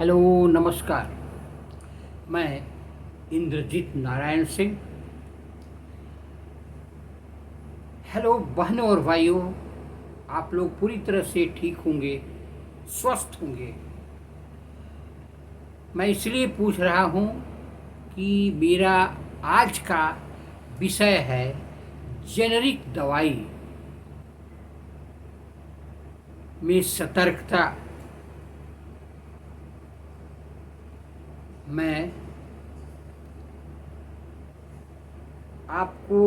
Hello, नमस्कार। मैं Indrajit Narayan Singh. Hello बहनों और भाइयों, आप लोग पूरी तरह से ठीक होंगे, स्वस्थ होंगे। मैं इसलिए पूछ रहा हूँ कि मेरा आज का विषय है जेनरिक दवाई में सतर्कता। मैं आपको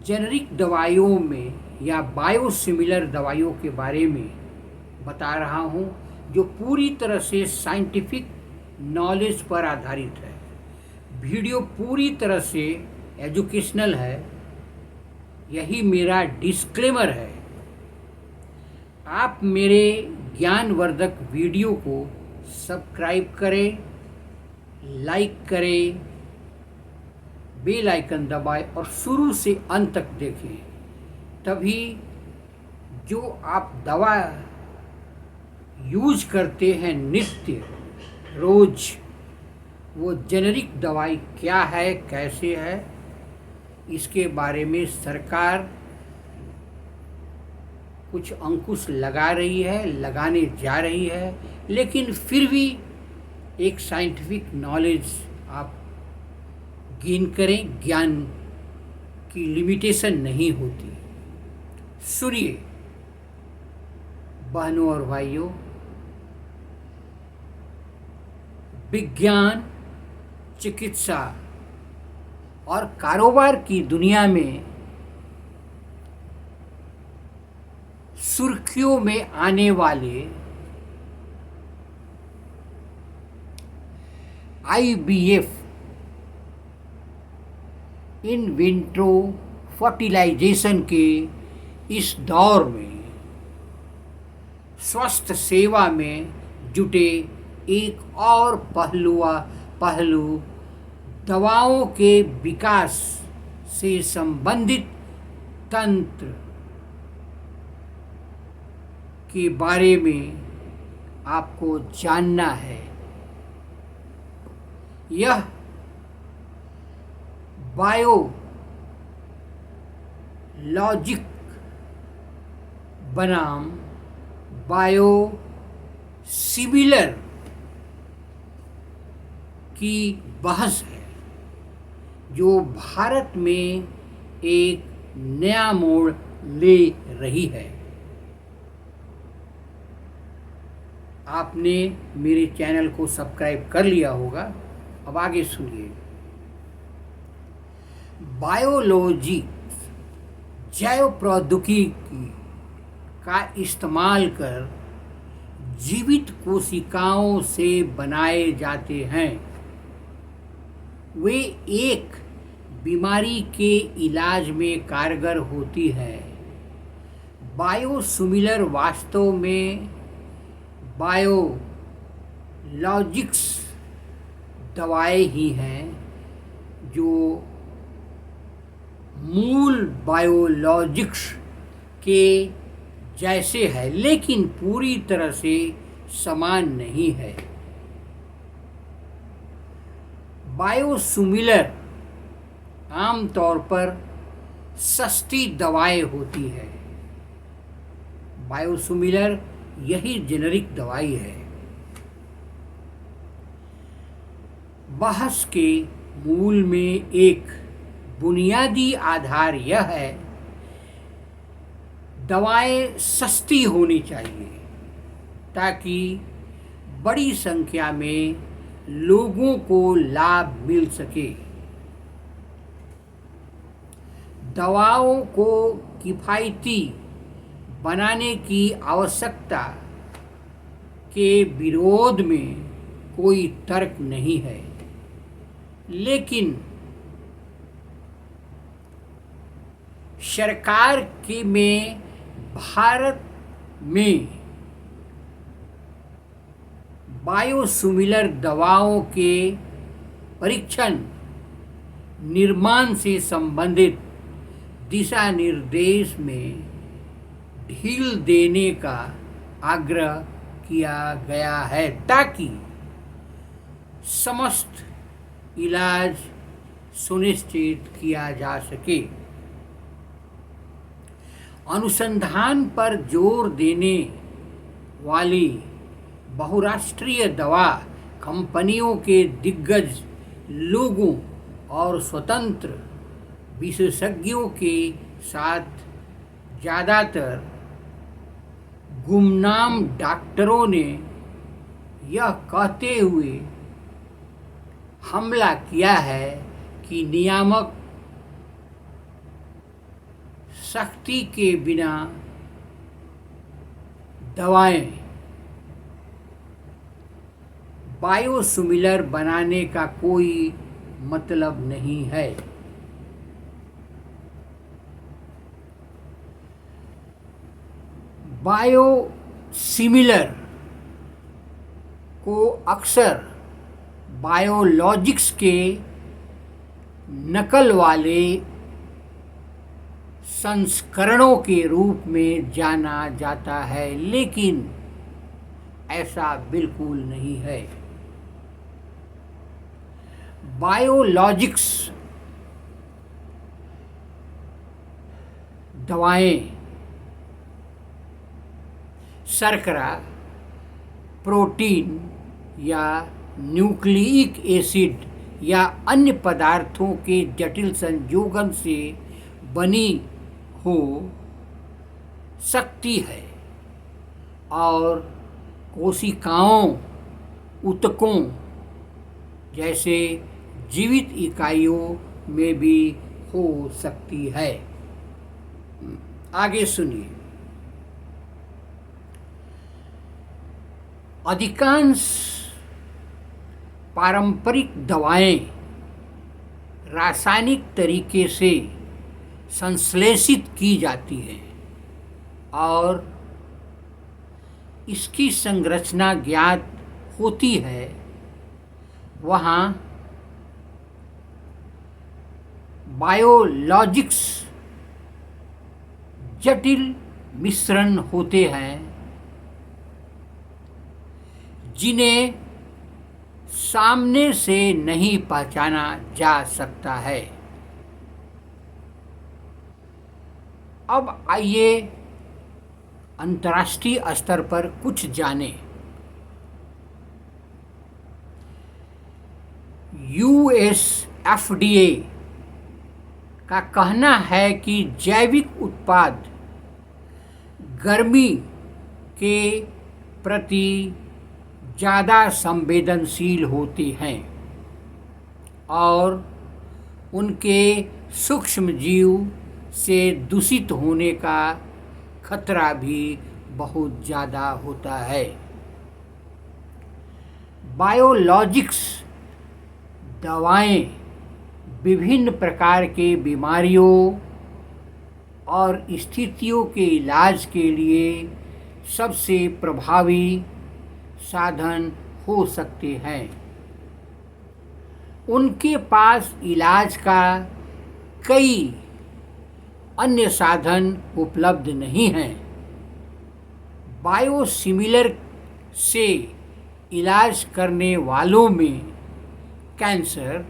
जेनरिक दवाइयों में या बायोसिमिलर दवाइयों के बारे में बता रहा हूँ जो पूरी तरह से साइंटिफिक नॉलेज पर आधारित है। वीडियो पूरी तरह से एजुकेशनल है, यही मेरा डिस्क्लेमर है। आप मेरे ज्ञानवर्धक वीडियो को सब्सक्राइब करें, लाइक करें, बेल आइकन दबाएं और शुरू से अंत तक देखें। तभी जो आप दवा यूज करते हैं नित्य रोज, वो जेनरिक दवाई क्या है, कैसे है, इसके बारे में सरकार कुछ अंकुश लगा रही है, लगाने जा रही है। लेकिन फिर भी एक साइंटिफिक नॉलेज आप गेन करें, ज्ञान की लिमिटेशन नहीं होती। सुनिए बहनों और भाइयों, विज्ञान, चिकित्सा और कारोबार की दुनिया में सुर्खियों में आने वाले आईवीएफ, इन विट्रो फर्टिलाइजेशन के इस दौर में स्वास्थ्य सेवा में जुटे एक और पहलू दवाओं के विकास से संबंधित तंत्र के बारे में आपको जानना है। यह बायोलॉजिक बनाम बायोसिमिलर की बहस है जो भारत में एक नया मोड़ ले रही है। आपने मेरे चैनल को सब्सक्राइब कर लिया होगा। अब आगे सुनिए। बायोलॉजी, जैव प्रौद्योगिकी का इस्तेमाल कर जीवित कोशिकाओं से बनाए जाते हैं। वे एक बीमारी के इलाज में कारगर होती है। बायोसिमिलर वास्तव में बायोलॉजिक्स दवाएं ही हैं जो मूल बायोलॉजिक्स के जैसे है, लेकिन पूरी तरह से समान नहीं है। बायोसिमिलर आमतौर पर सस्ती दवाएं होती है। बायोसिमिलर यही जेनरिक दवाई है। बहस के मूल में एक बुनियादी आधार यह है, दवाएं सस्ती होनी चाहिए ताकि बड़ी संख्या में लोगों को लाभ मिल सके। दवाओं को किफ़ायती बनाने की आवश्यकता के विरोध में कोई तर्क नहीं है, लेकिन सरकार के में भारत में बायोसिमिलर दवाओं के परीक्षण निर्माण से संबंधित दिशा निर्देश में ढील देने का आग्रह किया गया है ताकि समस्त इलाज सुनिश्चित किया जा सके। अनुसंधान पर जोर देने वाली बहुराष्ट्रीय दवा कंपनियों के दिग्गज लोगों और स्वतंत्र विशेषज्ञों के साथ ज़्यादातर गुमनाम डॉक्टरों ने यह कहते हुए हमला किया है कि नियामक सख्ती के बिना दवाएं बायोसिमिलर बनाने का कोई मतलब नहीं है। बायोसिमिलर को अक्सर बायोलॉजिक्स के नकल वाले संस्करणों के रूप में जाना जाता है, लेकिन ऐसा बिल्कुल नहीं है। बायोलॉजिक्स दवाएं शर्करा, प्रोटीन या न्यूक्लिक एसिड या अन्य पदार्थों के जटिल संयोजन से बनी हो सकती है और कोशिकाओं, ऊतकों जैसे जीवित इकाइयों में भी हो सकती है। आगे सुनिए। अधिकांश पारंपरिक दवाएं रासायनिक तरीके से संश्लेषित की जाती हैं और इसकी संरचना ज्ञात होती है। वहाँ बायोलॉजिक्स जटिल मिश्रण होते हैं जिन्हें सामने से नहीं पहचाना जा सकता है। अब आइए अंतर्राष्ट्रीय स्तर पर कुछ जानें। यूएस एफडीए का कहना है कि जैविक उत्पाद गर्मी के प्रति ज़्यादा संवेदनशील होते हैं और उनके सूक्ष्मजीव से दूषित होने का खतरा भी बहुत ज़्यादा होता है। बायोलॉजिक्स दवाएं विभिन्न प्रकार के बीमारियों और स्थितियों के इलाज के लिए सबसे प्रभावी साधन हो सकते हैं। उनके पास इलाज का कई अन्य साधन उपलब्ध नहीं हैं। बायोसिमिलर से इलाज करने वालों में कैंसर,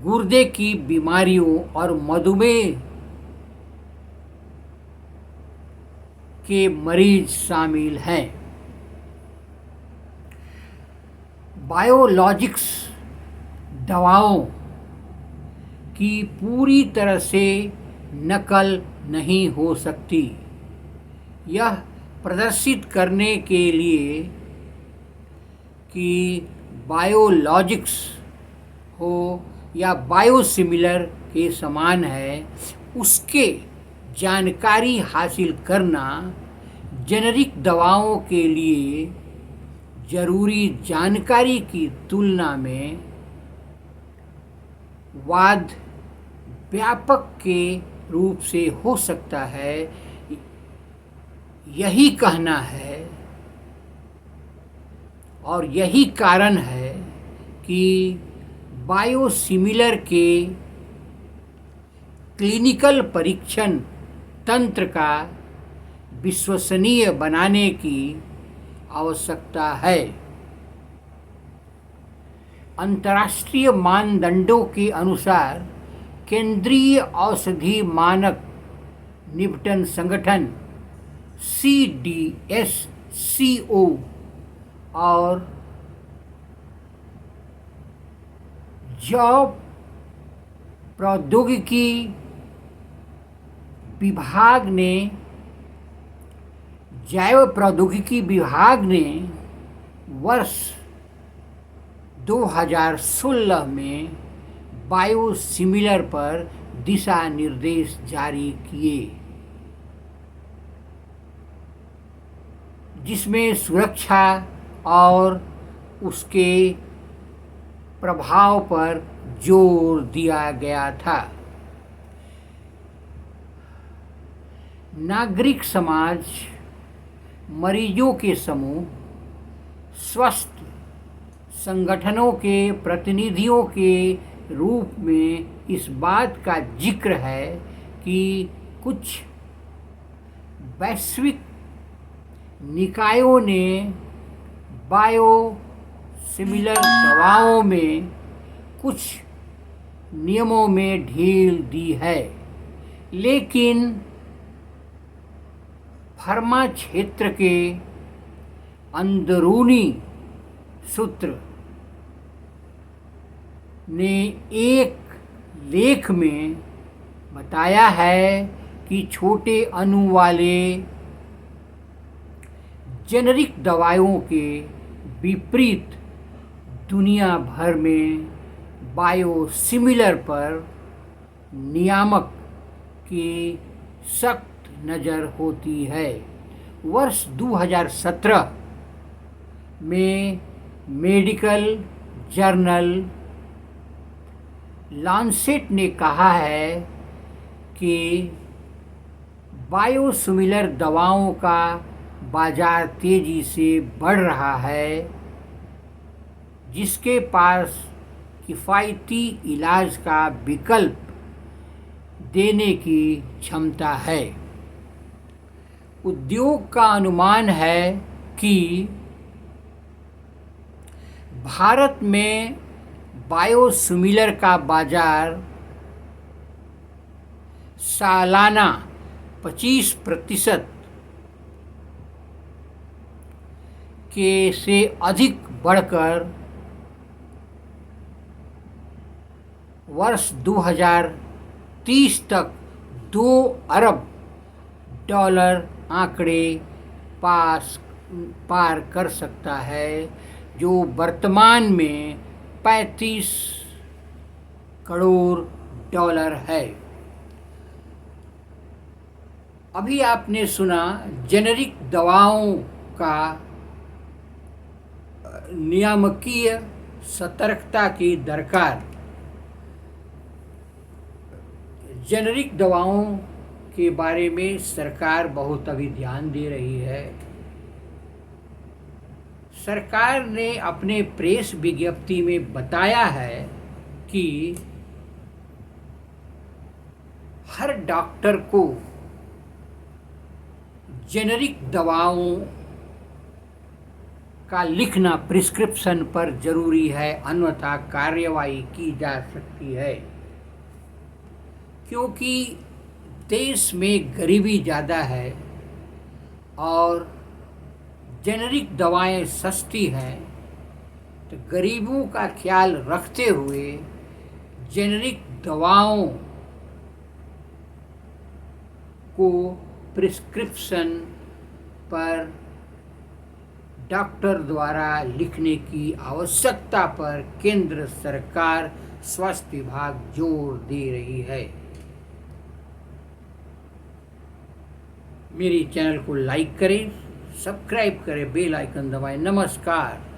गुर्दे की बीमारियों और मधुमेह के मरीज शामिल हैं। बायोलॉजिक्स दवाओं की पूरी तरह से नकल नहीं हो सकती। यह प्रदर्शित करने के लिए कि बायोलॉजिक्स हो या बायोसिमिलर के समान है, उसके जानकारी हासिल करना जेनेरिक दवाओं के लिए जरूरी जानकारी की तुलना में वाद व्यापक के रूप से हो सकता है। यही कहना है और यही कारण है कि बायोसिमिलर के क्लिनिकल परीक्षण तंत्र का विश्वसनीय बनाने की आवश्यकता है। अंतर्राष्ट्रीय मानदंडों के अनुसार केंद्रीय औषधि मानक निबंधन संगठन CDSCO और जैव प्रौद्योगिकी विभाग ने वर्ष 2016 में बायोसिमिलर पर दिशा निर्देश जारी किए, जिसमें सुरक्षा और उसके प्रभाव पर जोर दिया गया था। नागरिक समाज, मरीजों के समूह, स्वास्थ्य संगठनों के प्रतिनिधियों के रूप में इस बात का जिक्र है कि कुछ वैश्विक निकायों ने बायोसिमिलर दवाओं में कुछ नियमों में ढील दी है, लेकिन फार्मा क्षेत्र के अंदरूनी सूत्र ने एक लेख में बताया है कि छोटे अणु वाले जेनेरिक दवाओं के विपरीत दुनिया भर में बायोसिमिलर पर नियामक की सख्त नज़र होती है। वर्ष 2017 में मेडिकल जर्नल लांसेट ने कहा है कि बायोसिमिलर दवाओं का बाजार तेजी से बढ़ रहा है, जिसके पास किफ़ायती इलाज का विकल्प देने की क्षमता है। उद्योग का अनुमान है कि भारत में बायोसिमिलर का बाजार सालाना 25% के से अधिक बढ़कर वर्ष 2030 तक $2 अरब आंकड़े पार कर सकता है, जो वर्तमान में $35 करोड़ है। अभी आपने सुना जेनेरिक दवाओं का नियामकीय सतर्कता की दरकार। जेनेरिक दवाओं के बारे में सरकार बहुत अभी ध्यान दे रही है। सरकार ने अपने प्रेस विज्ञप्ति में बताया है कि हर डॉक्टर को जेनेरिक दवाओं का लिखना प्रिस्क्रिप्शन पर जरूरी है, अन्यथा कार्रवाई की जा सकती है। क्योंकि देश में गरीबी ज़्यादा है और जेनेरिक दवाएं सस्ती हैं, तो गरीबों का ख्याल रखते हुए जेनेरिक दवाओं को प्रिस्क्रिप्शन पर डॉक्टर द्वारा लिखने की आवश्यकता पर केंद्र सरकार स्वास्थ्य विभाग जोर दे रही है। मेरे चैनल को लाइक करें, सब्सक्राइब करें, बेल आइकन दबाएं। नमस्कार।